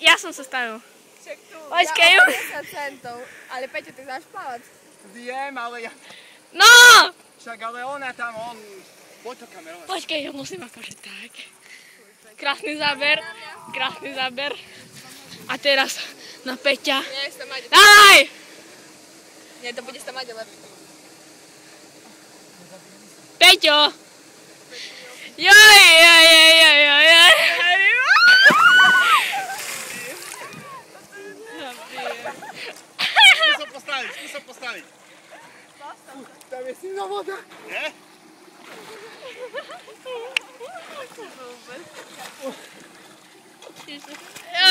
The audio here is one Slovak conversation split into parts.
Ja som sa stavil. Však tu, Počkej. ja 50 centov, ale Peťo, ty znáš plávať. Viem, ale ja... No! Však ale ona tam, Poď to kamerovať. Počkej, ja musím akože tak. Krásny záber, krásny záber. A teraz na Peťa. Nie, sa mať. Daj! Nie, to bude sa mať lepšie. Peťo! Joj. Skús sa postaviť. Tam je silná voda. Nie?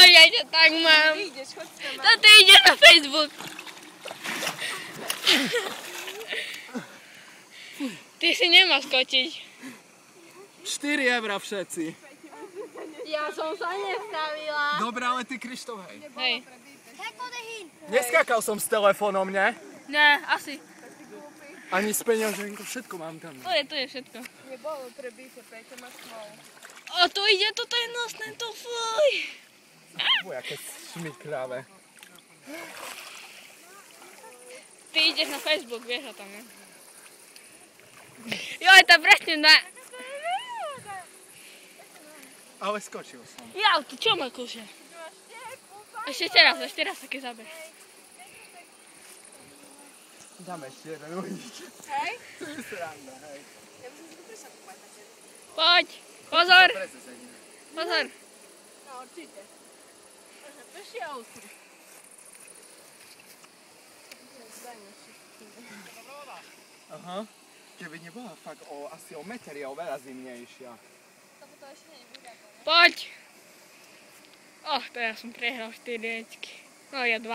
Ja ťa tak mám. Ty ideš, choď sa mať. To ty ideš na Facebook. Ty si nemáš skočiť. 4 € všetci. Ja som sa nestavila. Dobre, ale ty Krištof, hej. Hej. Neskákal som s telefónom, ne? Ne, asi. Ani s peňaženkou, všetko mám tam. To je všetko. Nebolo prebíte, Peťo, máš smolu. O, tu ide, toto je nosné, to fuj. Fuj, aké šmiklavé. Ty ideš na Facebook, vieš o tom, ne? Joj, to presne na... Ale skočil som. Ja, ty čo ma kúše? Ešte raz taký záber. Dáme ešte jeden uvidíte. Hej? To je sranda, hej. Ja by som si to prišla kúpať na tebe. Poď, pozor, Prese sedíme. pozor. No, určite. To je ostro. Aha. Keby nebola fakt asi o meter je oveľa zimnejšia. To ešte nie je vydávané. Poď. To ja som prehral 4 riečky. No, ja 2.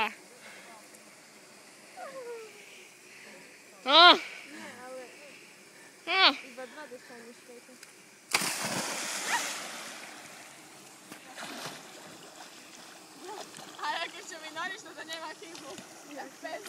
No. Nie, ale No. iba 2 dostaneš, Peťo. Ale akože mi noriš, to nemá chybu. Jak pes.